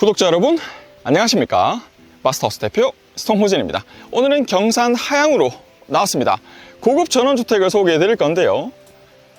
구독자 여러분 안녕하십니까. 마스터하우스 대표 스톰호진입니다. 오늘은 경산 하양으로 나왔습니다. 고급 전원주택을 소개해 드릴 건데요,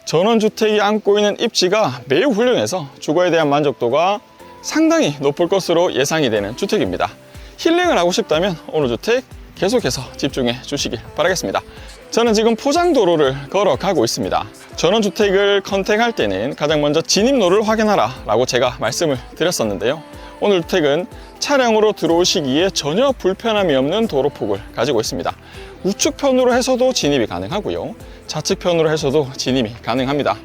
전원주택이 안고 있는 입지가 매우 훌륭해서 주거에 대한 만족도가 상당히 높을 것으로 예상이 되는 주택입니다. 힐링을 하고 싶다면 오늘 주택 계속해서 집중해 주시길 바라겠습니다. 저는 지금 포장도로를 걸어가고 있습니다. 전원주택을 컨택할 때는 가장 먼저 진입로를 확인하라 라고 제가 말씀을 드렸었는데요, 오늘 주택은 차량으로 들어오시기에 전혀 불편함이 없는 도로폭을 가지고 있습니다. 우측편으로 해서도 진입이 가능하고요, 좌측편으로 해서도 진입이 가능합니다.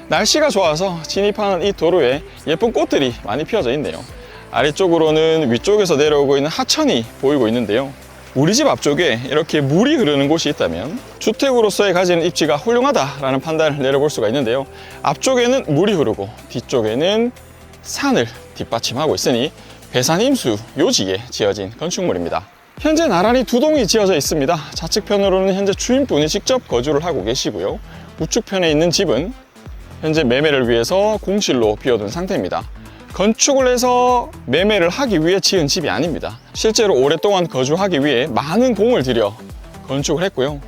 날씨가 좋아서 진입하는 이 도로에 예쁜 꽃들이 많이 피어져 있네요. 아래쪽으로는 위쪽에서 내려오고 있는 하천이 보이고 있는데요, 우리 집 앞쪽에 이렇게 물이 흐르는 곳이 있다면 주택으로서의 가지는 입지가 훌륭하다라는 판단을 내려볼 수가 있는데요, 앞쪽에는 물이 흐르고 뒤쪽에는 산을 뒷받침하고 있으니 배산임수 요지에 지어진 건축물입니다. 현재 나란히 두 동이 지어져 있습니다. 좌측편으로는 현재 주인분이 직접 거주를 하고 계시고요, 우측편에 있는 집은 현재 매매를 위해서 공실로 비워둔 상태입니다. 건축을 해서 매매를 하기 위해 지은 집이 아닙니다. 실제로 오랫동안 거주하기 위해 많은 공을 들여 건축을 했고요,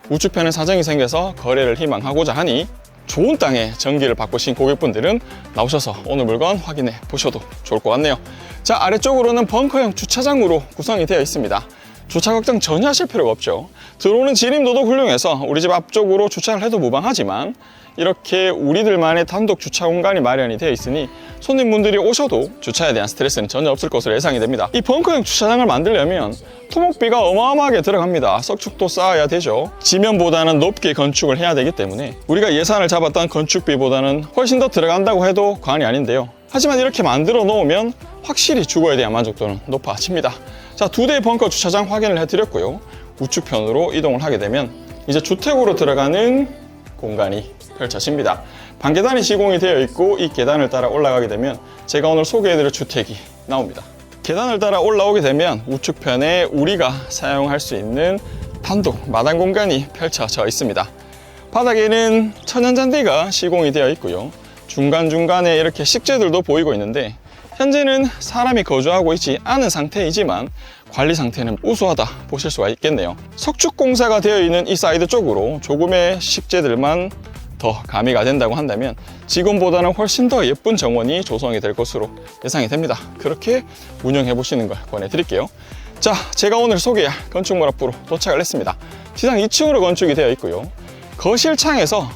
우측편에 사정이 생겨서 거래를 희망하고자 하니 좋은 땅에 전기를 바꾸신 고객분들은 나오셔서 오늘 물건 확인해 보셔도 좋을 것 같네요. 자, 아래쪽으로는 벙커형 주차장으로 구성이 되어 있습니다. 주차 걱정 전혀 하실 필요가 없죠. 들어오는 진입도도 훌륭해서 우리 집 앞쪽으로 주차를 해도 무방하지만 이렇게 우리들만의 단독 주차 공간이 마련이 되어 있으니 손님분들이 오셔도 주차에 대한 스트레스는 전혀 없을 것으로 예상이 됩니다. 이 벙커형 주차장을 만들려면 토목비가 어마어마하게 들어갑니다. 석축도 쌓아야 되죠. 지면보다는 높게 건축을 해야 되기 때문에 우리가 예산을 잡았던 건축비보다는 훨씬 더 들어간다고 해도 과언이 아닌데요, 하지만 이렇게 만들어 놓으면 확실히 주거에 대한 만족도는 높아집니다. 자, 두 대의 벙커 주차장 확인을 해드렸고요, 우측편으로 이동을 하게 되면 이제 주택으로 들어가는 공간이 펼쳐집니다. 반계단이 시공이 되어 있고 이 계단을 따라 올라가게 되면 제가 오늘 소개해드릴 주택이 나옵니다. 계단을 따라 올라오게 되면 우측편에 우리가 사용할 수 있는 단독 마당 공간이 펼쳐져 있습니다. 바닥에는 천연잔디가 시공이 되어 있고요, 중간중간에 이렇게 식재들도 보이고 있는데 현재는 사람이 거주하고 있지 않은 상태이지만 관리 상태는 우수하다 보실 수가 있겠네요. 석축 공사가 되어 있는 이 사이드 쪽으로 조금의 식재들만 더 가미가 된다고 한다면 지금보다는 훨씬 더 예쁜 정원이 조성이 될 것으로 예상이 됩니다. 그렇게 운영해 보시는 걸 권해드릴게요. 자, 제가 오늘 소개할 건축물 앞으로 도착을 했습니다. 지상 2층으로 건축이 되어 있고요, 거실 창에서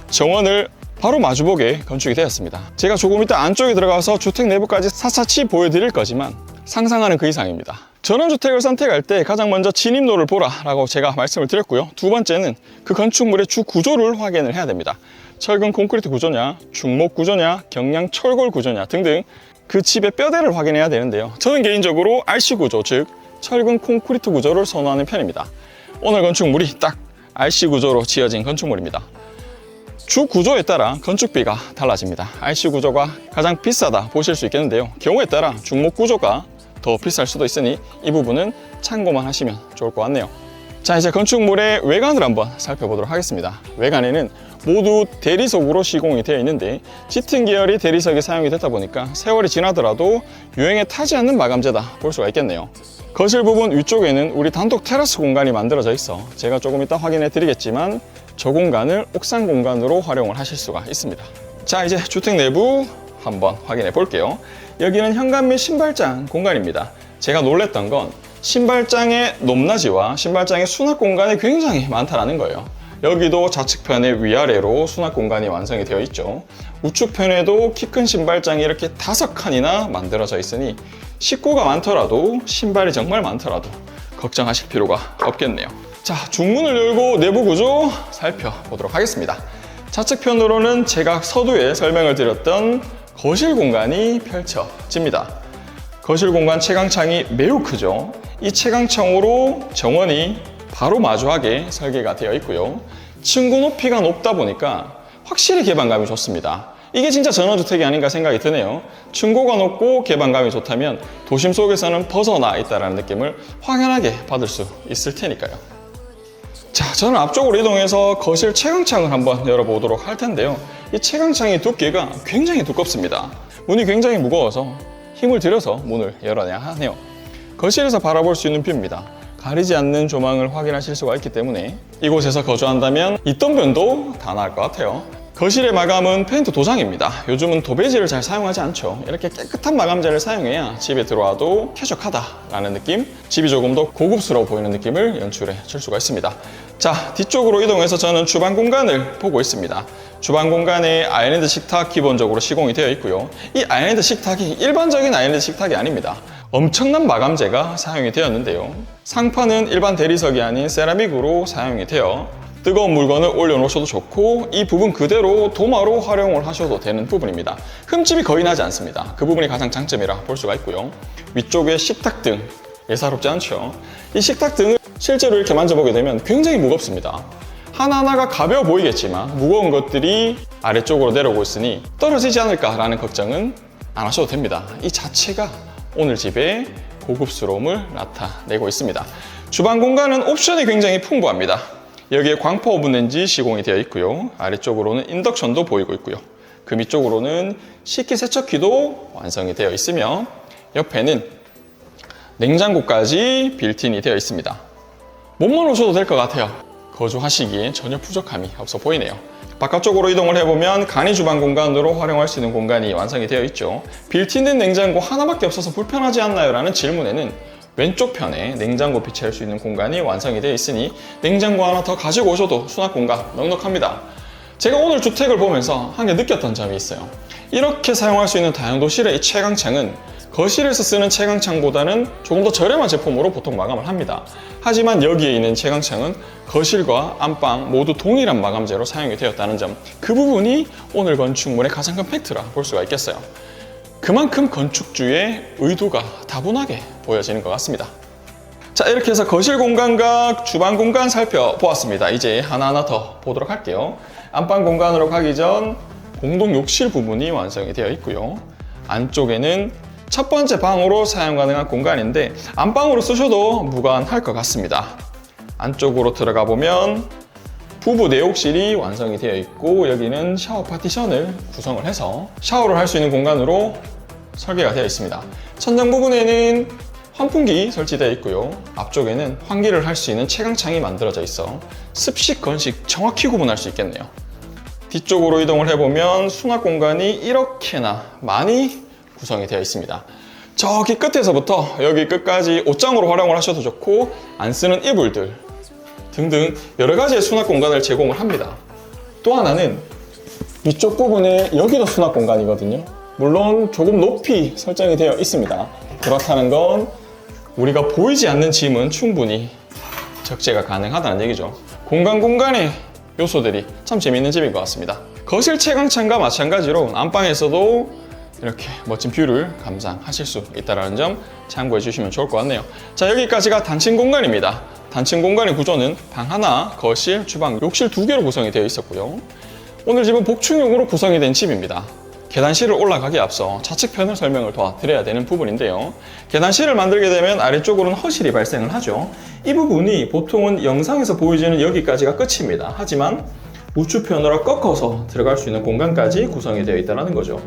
정원을 바로 마주보게 건축이 되었습니다. 제가 조금 이따 안쪽에 들어가서 주택 내부까지 샅샅이 보여드릴 거지만 상상하는 그 이상입니다. 전원주택을 선택할 때 가장 먼저 진입로를 보라 라고 제가 말씀을 드렸고요, 두 번째는 그 건축물의 주 구조를 확인을 해야 됩니다. 철근 콘크리트 구조냐, 중목 구조냐, 경량 철골 구조냐 등등 그 집의 뼈대를 확인해야 되는데요, 저는 개인적으로 RC 구조, 즉 철근 콘크리트 구조를 선호하는 편입니다. 오늘 건축물이 딱 RC 구조로 지어진 건축물입니다. 주 구조에 따라 건축비가 달라집니다. RC 구조가 가장 비싸다 보실 수 있겠는데요, 경우에 따라 중목 구조가 더 비쌀 수도 있으니 이 부분은 참고만 하시면 좋을 것 같네요. 자, 이제 건축물의 외관을 한번 살펴보도록 하겠습니다. 외관에는 모두 대리석으로 시공이 되어 있는데 짙은 계열의 대리석이 사용이 됐다 보니까 세월이 지나더라도 유행에 타지 않는 마감재다 볼 수가 있겠네요. 거실 부분 위쪽에는 우리 단독 테라스 공간이 만들어져 있어 제가 조금 이따 확인해 드리겠지만 저 공간을 옥상 공간으로 활용을 하실 수가 있습니다. 자, 이제 주택 내부 한번 확인해 볼게요. 여기는 현관 및 신발장 공간입니다. 제가 놀랬던 건 신발장의 높낮이와 신발장의 수납 공간이 굉장히 많다는 거예요. 여기도 좌측편에 위아래로 수납 공간이 완성이 되어 있죠. 우측편에도 키 큰 신발장이 이렇게 5칸이나 만들어져 있으니 식구가 많더라도 신발이 정말 많더라도 걱정하실 필요가 없겠네요. 자, 중문을 열고 내부 구조 살펴보도록 하겠습니다. 좌측편으로는 제가 서두에 설명을 드렸던 거실 공간이 펼쳐집니다. 거실 공간 채광창이 매우 크죠. 이 채광창으로 정원이 바로 마주하게 설계가 되어 있고요, 층고 높이가 높다 보니까 확실히 개방감이 좋습니다. 이게 진짜 전원주택이 아닌가 생각이 드네요. 층고가 높고 개방감이 좋다면 도심 속에서는 벗어나 있다는 느낌을 확연하게 받을 수 있을 테니까요. 자, 저는 앞쪽으로 이동해서 거실 채광창을 한번 열어보도록 할 텐데요, 이 채광창의 두께가 굉장히 두껍습니다. 문이 굉장히 무거워서 힘을 들여서 문을 열어내야 하네요. 거실에서 바라볼 수 있는 뷰입니다. 가리지 않는 조망을 확인하실 수가 있기 때문에 이곳에서 거주한다면 있던 변도 다 나을 것 같아요. 거실의 마감은 페인트 도장입니다. 요즘은 도배지를 잘 사용하지 않죠. 이렇게 깨끗한 마감재를 사용해야 집에 들어와도 쾌적하다라는 느낌, 집이 조금 더 고급스러워 보이는 느낌을 연출해 줄 수가 있습니다. 자, 뒤쪽으로 이동해서 저는 주방 공간을 보고 있습니다. 주방 공간에 아일랜드 식탁 기본적으로 시공이 되어 있고요. 이 아일랜드 식탁이 일반적인 아일랜드 식탁이 아닙니다. 엄청난 마감재가 사용이 되었는데요. 상판은 일반 대리석이 아닌 세라믹으로 사용이 되어 뜨거운 물건을 올려놓으셔도 좋고 이 부분 그대로 도마로 활용을 하셔도 되는 부분입니다. 흠집이 거의 나지 않습니다. 그 부분이 가장 장점이라 볼 수가 있고요. 위쪽에 식탁등, 예사롭지 않죠? 이 식탁등을 실제로 이렇게 만져보게 되면 굉장히 무겁습니다. 하나하나가 가벼워 보이겠지만 무거운 것들이 아래쪽으로 내려오고 있으니 떨어지지 않을까라는 걱정은 안 하셔도 됩니다. 이 자체가 오늘 집의 고급스러움을 나타내고 있습니다. 주방 공간은 옵션이 굉장히 풍부합니다. 여기에 광파 오븐렌지 시공이 되어 있고요. 아래쪽으로는 인덕션도 보이고 있고요. 그 밑쪽으로는 식기세척기도 완성이 되어 있으며 옆에는 냉장고까지 빌트인이 되어 있습니다. 몸만 오셔도 될 것 같아요. 거주하시기에 전혀 부족함이 없어 보이네요. 바깥쪽으로 이동을 해보면 간이 주방 공간으로 활용할 수 있는 공간이 완성이 되어 있죠. 빌트인 냉장고 하나밖에 없어서 불편하지 않나요? 라는 질문에는 왼쪽 편에 냉장고 비치할 수 있는 공간이 완성이 되어 있으니 냉장고 하나 더 가지고 오셔도 수납 공간 넉넉합니다. 제가 오늘 주택을 보면서 한 개 느꼈던 점이 있어요. 이렇게 사용할 수 있는 다용도실의 이 채광창은 거실에서 쓰는 채광창보다는 조금 더 저렴한 제품으로 보통 마감을 합니다. 하지만 여기에 있는 채광창은 거실과 안방 모두 동일한 마감재로 사용이 되었다는 점, 그 부분이 오늘 건축물의 가장 큰 팩트라 볼 수가 있겠어요. 그만큼 건축주의 의도가 다분하게 보여지는 것 같습니다. 자, 이렇게 해서 거실 공간과 주방 공간 살펴보았습니다. 이제 하나하나 더 보도록 할게요. 안방 공간으로 가기 전 공동 욕실 부분이 완성이 되어 있고요. 안쪽에는 첫 번째 방으로 사용 가능한 공간인데 안방으로 쓰셔도 무관할 것 같습니다. 안쪽으로 들어가 보면 부부 내욕실이 완성이 되어 있고 여기는 샤워 파티션을 구성을 해서 샤워를 할 수 있는 공간으로 설계가 되어 있습니다. 천장 부분에는 환풍기 설치되어 있고요. 앞쪽에는 환기를 할 수 있는 채광창이 만들어져 있어 습식, 건식 정확히 구분할 수 있겠네요. 뒤쪽으로 이동을 해보면 수납 공간이 이렇게나 많이 구성이 되어 있습니다. 저기 끝에서부터 여기 끝까지 옷장으로 활용을 하셔도 좋고 안 쓰는 이불들 등등 여러 가지의 수납 공간을 제공을 합니다. 또 하나는 위쪽 부분에 여기도 수납 공간이거든요. 물론 조금 높이 설정이 되어 있습니다. 그렇다는 건 우리가 보이지 않는 짐은 충분히 적재가 가능하다는 얘기죠. 공간의 요소들이 참 재밌는 집인 것 같습니다. 거실 채광창과 마찬가지로 안방에서도 이렇게 멋진 뷰를 감상하실 수 있다는 점 참고해 주시면 좋을 것 같네요. 자, 여기까지가 단층 공간입니다. 단층 공간의 구조는 방 하나, 거실, 주방, 욕실 2개로 구성이 되어 있었고요. 오늘 집은 복층용으로 구성이 된 집입니다. 계단실을 올라가기에 앞서 좌측편을 설명을 도와드려야 되는 부분인데요. 계단실을 만들게 되면 아래쪽으로는 허실이 발생을 하죠. 이 부분이 보통은 영상에서 보여지는 여기까지가 끝입니다. 하지만 우측편으로 꺾어서 들어갈 수 있는 공간까지 구성이 되어 있다는 거죠.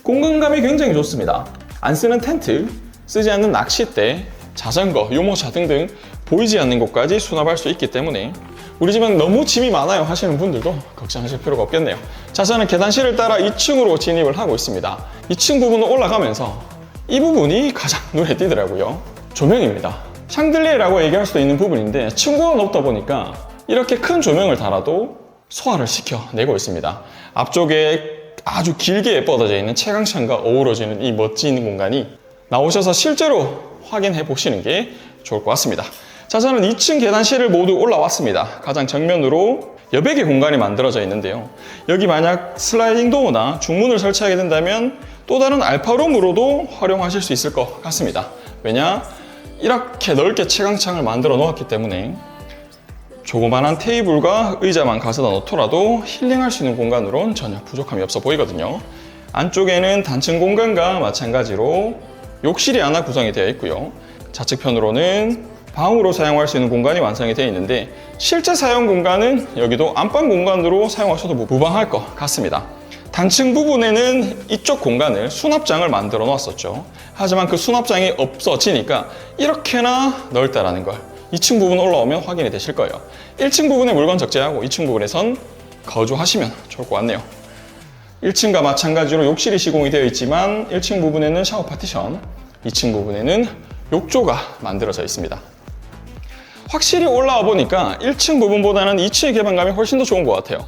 공간감이 굉장히 좋습니다. 안 쓰는 텐트, 쓰지 않는 낚싯대, 자전거, 유모차 등등 보이지 않는 곳까지 수납할 수 있기 때문에 우리 집은 너무 짐이 많아요 하시는 분들도 걱정하실 필요가 없겠네요. 자, 저는 계단실을 따라 2층으로 진입을 하고 있습니다. 2층 부분을 올라가면서 이 부분이 가장 눈에 띄더라고요. 조명입니다. 샹들리에라고 얘기할 수도 있는 부분인데 층고가 높다 보니까 이렇게 큰 조명을 달아도 소화를 시켜내고 있습니다. 앞쪽에 아주 길게 뻗어져 있는 채광창과 어우러지는 이 멋진 공간이 나오셔서 실제로 확인해 보시는 게 좋을 것 같습니다. 자, 저는 2층 계단실을 모두 올라왔습니다. 가장 정면으로 여백의 공간이 만들어져 있는데요. 여기 만약 슬라이딩 도어나 중문을 설치하게 된다면 또 다른 알파룸으로도 활용하실 수 있을 것 같습니다. 왜냐? 이렇게 넓게 채광창을 만들어 놓았기 때문에 조그만한 테이블과 의자만 가져다 놓더라도 힐링할 수 있는 공간으로는 전혀 부족함이 없어 보이거든요. 안쪽에는 단층 공간과 마찬가지로 욕실이 하나 구성이 되어 있고요. 좌측편으로는 방으로 사용할 수 있는 공간이 완성이 되어 있는데 실제 사용 공간은 여기도 안방 공간으로 사용하셔도 무방할 것 같습니다. 단층 부분에는 이쪽 공간을 수납장을 만들어 놓았었죠. 하지만 그 수납장이 없어지니까 이렇게나 넓다라는 걸 2층 부분 올라오면 확인이 되실 거예요. 1층 부분에 물건 적재하고 2층 부분에선 거주하시면 좋을 것 같네요. 1층과 마찬가지로 욕실이 시공이 되어 있지만 1층 부분에는 샤워 파티션, 2층 부분에는 욕조가 만들어져 있습니다. 확실히 올라와 보니까 1층 부분보다는 2층의 개방감이 훨씬 더 좋은 것 같아요.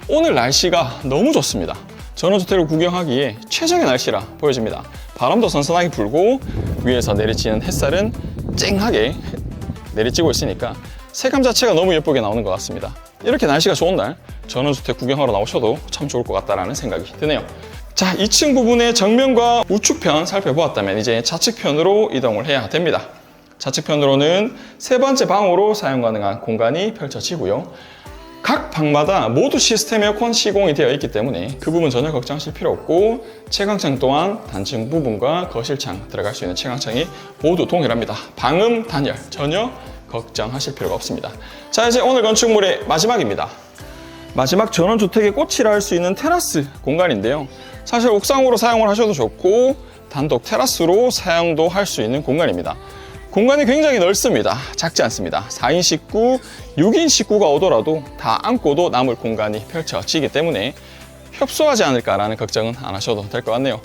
오늘 날씨가 너무 좋습니다. 전원주택을 구경하기에 최적의 날씨라 보여집니다. 바람도 선선하게 불고 위에서 내리치는 햇살은 쨍하게 내리쬐고 있으니까 색감 자체가 너무 예쁘게 나오는 것 같습니다. 이렇게 날씨가 좋은 날 전원주택 구경하러 나오셔도 참 좋을 것 같다는 생각이 드네요. 자, 2층 부분의 정면과 우측편 살펴보았다면 이제 좌측편으로 이동을 해야 됩니다. 좌측편으로는 세 번째 방으로 사용 가능한 공간이 펼쳐지고요. 각 방마다 모두 시스템 에어컨 시공이 되어 있기 때문에 그 부분 전혀 걱정하실 필요 없고, 채광창 또한 단층 부분과 거실창 들어갈 수 있는 채광창이 모두 동일합니다. 방음, 단열 전혀 걱정하실 필요가 없습니다. 자, 이제 오늘 건축물의 마지막입니다. 마지막 전원주택의 꽃이라 할 수 있는 테라스 공간인데요. 사실 옥상으로 사용을 하셔도 좋고 단독 테라스로 사용도 할 수 있는 공간입니다. 공간이 굉장히 넓습니다. 작지 않습니다. 4인 식구, 6인 식구가 오더라도 다 안고도 남을 공간이 펼쳐지기 때문에 협소하지 않을까라는 걱정은 안 하셔도 될 것 같네요.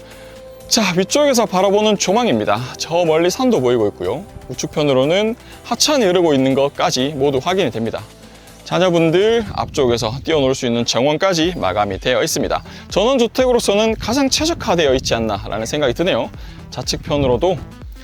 자, 위쪽에서 바라보는 조망입니다. 저 멀리 산도 보이고 있고요. 우측편으로는 하천이 흐르고 있는 것까지 모두 확인이 됩니다. 자녀분들 앞쪽에서 뛰어놀 수 있는 정원까지 마감이 되어 있습니다. 전원주택으로서는 가장 최적화되어 있지 않나라는 생각이 드네요. 좌측편으로도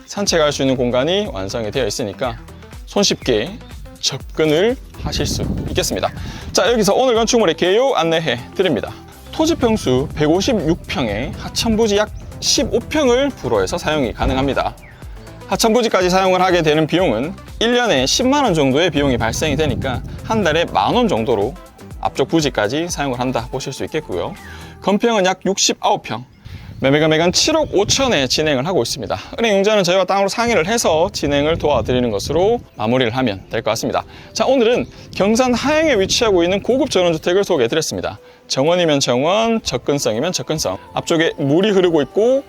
산책할 수 있는 공간이 완성이 되어 있으니까 손쉽게 접근을 하실 수 있겠습니다. 자, 여기서 오늘 건축물의 개요 안내해 드립니다. 토지 평수 156평에 하천부지 약 15평을 불허해서 사용이 가능합니다. 하천부지까지 사용을 하게 되는 비용은 1년에 10만 원 정도의 비용이 발생이 되니까 한 달에 10,000원 정도로 앞쪽 부지까지 사용을 한다 보실 수 있겠고요. 건평은 약 69평, 매매금액은 7억 5천에 진행을 하고 있습니다. 은행융자는 저희와 땅으로 상의를 해서 진행을 도와드리는 것으로 마무리를 하면 될 것 같습니다. 자, 오늘은 경산 하양에 위치하고 있는 고급 전원주택을 소개해드렸습니다. 정원이면 정원, 접근성이면 접근성, 앞쪽에 물이 흐르고 있고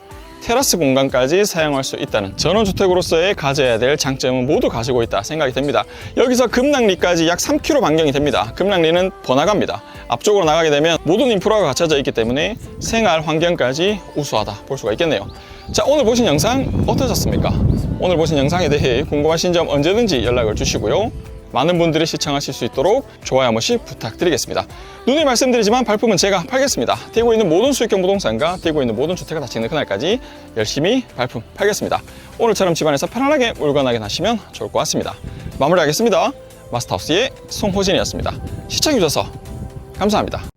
테라스 공간까지 사용할 수 있다는 전원주택으로서의 가져야 될 장점은 모두 가지고 있다 생각이 됩니다. 여기서 급락리까지 약 3km 반경이 됩니다. 급락리는 번화가입니다. 앞쪽으로 나가게 되면 모든 인프라가 갖춰져 있기 때문에 생활 환경까지 우수하다 볼 수가 있겠네요. 자, 오늘 보신 영상 어떠셨습니까? 오늘 보신 영상에 대해 궁금하신 점 언제든지 연락을 주시고요. 많은 분들이 시청하실 수 있도록 좋아요 한 번씩 부탁드리겠습니다. 누누이 말씀드리지만 발품은 제가 팔겠습니다. 대구에 있는 모든 수익형 부동산과 대구에 있는 모든 주택을 다 짓는 그날까지 열심히 발품 팔겠습니다. 오늘처럼 집안에서 편안하게 물건 확인하시면 좋을 것 같습니다. 마무리하겠습니다. 마스터하우스의 송호진이었습니다. 시청해주셔서 감사합니다.